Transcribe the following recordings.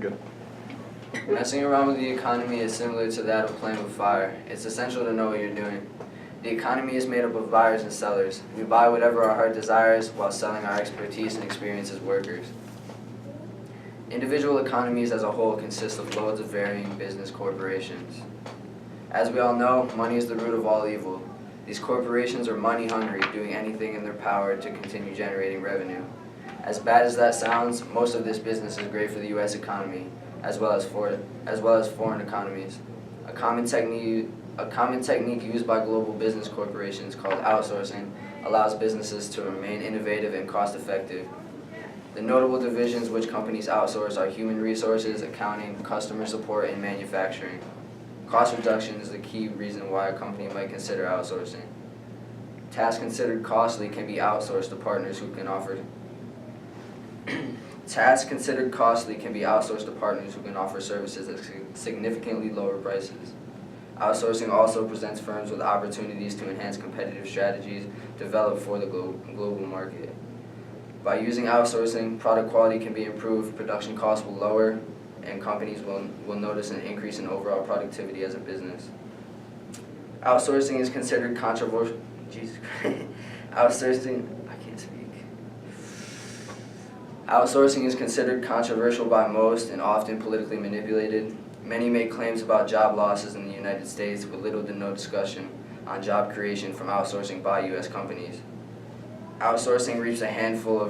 Good. Messing around with the economy is similar to that of playing with fire. It's essential to know what you're doing. The economy is made up of buyers and sellers. We buy whatever our heart desires while selling our expertise and experience as workers. Individual economies as a whole consist of loads of varying business corporations. As we all know, money is the root of all evil. These corporations are money hungry, doing anything in their power to continue generating revenue. As bad as that sounds, most of this business is great for the U.S. economy, as well as foreign economies. A common technique used by global business corporations called outsourcing allows businesses to remain innovative and cost-effective. The notable divisions which companies outsource are human resources, accounting, customer support, and manufacturing. Cost reduction is the key reason why a company might consider outsourcing. Tasks considered costly can be outsourced to partners who can offer services at significantly lower prices. Outsourcing also presents firms with opportunities to enhance competitive strategies developed for the global market. By using outsourcing, product quality can be improved, production costs will lower, and companies will notice an increase in overall productivity as a business. Outsourcing is considered controversial. Jesus Christ. Outsourcing is considered controversial by most and often politically manipulated. Many make claims about job losses in the United States with little to no discussion on job creation from outsourcing by U.S. companies. Outsourcing reaps a handful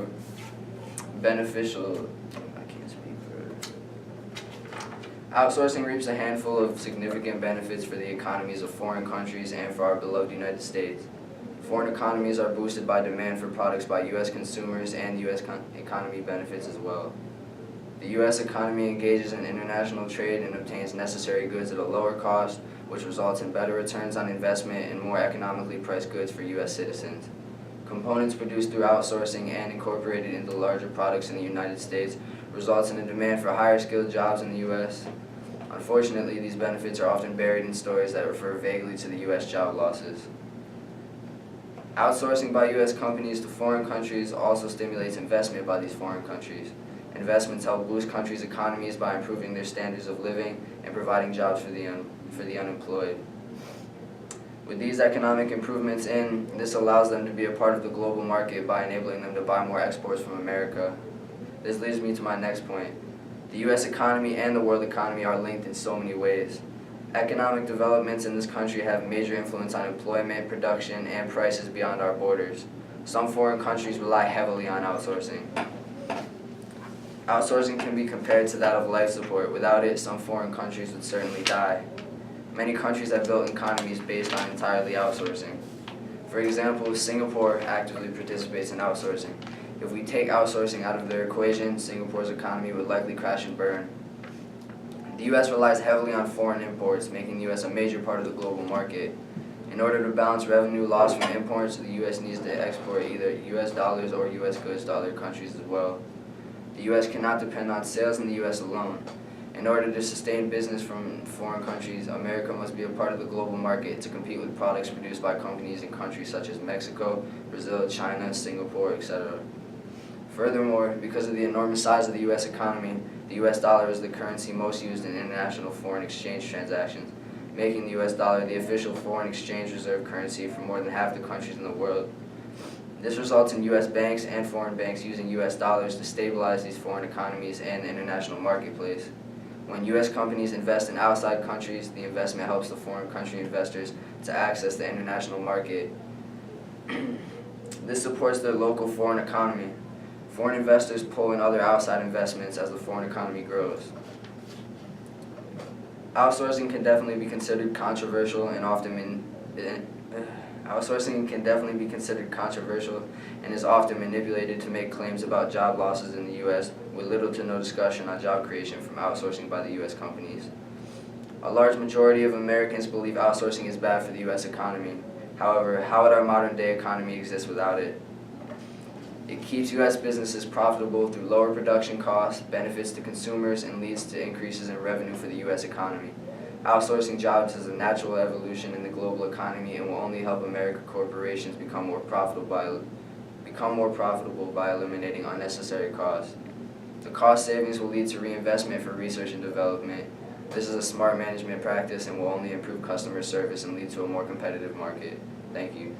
of significant benefits for the economies of foreign countries and for our beloved United States. Foreign economies are boosted by demand for products by U.S. consumers, and U.S. economy benefits as well. The U.S. economy engages in international trade and obtains necessary goods at a lower cost, which results in better returns on investment and more economically priced goods for U.S. citizens. Components produced through outsourcing and incorporated into larger products in the United States results in a demand for higher skilled jobs in the U.S. Unfortunately, these benefits are often buried in stories that refer vaguely to the U.S. job losses. Outsourcing by U.S. companies to foreign countries also stimulates investment by these foreign countries. Investments help boost countries' economies by improving their standards of living and providing jobs for the unemployed. With these economic improvements this allows them to be a part of the global market by enabling them to buy more exports from America. This leads me to my next point. The U.S. economy and the world economy are linked in so many ways. Economic developments in this country have major influence on employment, production, and prices beyond our borders. Some foreign countries rely heavily on outsourcing. Outsourcing can be compared to that of life support. Without it, some foreign countries would certainly die. Many countries have built economies based on entirely outsourcing. For example, Singapore actively participates in outsourcing. If we take outsourcing out of their equation, Singapore's economy would likely crash and burn. The U.S. relies heavily on foreign imports, making the U.S. a major part of the global market. In order to balance revenue loss from imports, the U.S. needs to export either U.S. dollars or U.S. goods to other countries as well. The U.S. cannot depend on sales in the U.S. alone. In order to sustain business from foreign countries, America must be a part of the global market to compete with products produced by companies in countries such as Mexico, Brazil, China, Singapore, etc. Furthermore, because of the enormous size of the U.S. economy, the U.S. dollar is the currency most used in international foreign exchange transactions, making the U.S. dollar the official foreign exchange reserve currency for more than half the countries in the world. This results in U.S. banks and foreign banks using U.S. dollars to stabilize these foreign economies and the international marketplace. When U.S. companies invest in outside countries, the investment helps the foreign country investors to access the international market. This supports their local foreign economy. Foreign investors pull in other outside investments as the foreign economy grows. Outsourcing can definitely be considered controversial and is often manipulated to make claims about job losses in the U.S. with little to no discussion on job creation from outsourcing by the U.S. companies. A large majority of Americans believe outsourcing is bad for the U.S. economy. However, how would our modern-day economy exist without it? It keeps U.S. businesses profitable through lower production costs, benefits to consumers, and leads to increases in revenue for the U.S. economy. Outsourcing jobs is a natural evolution in the global economy and will only help American corporations become more profitable by eliminating unnecessary costs. The cost savings will lead to reinvestment for research and development. This is a smart management practice and will only improve customer service and lead to a more competitive market. Thank you.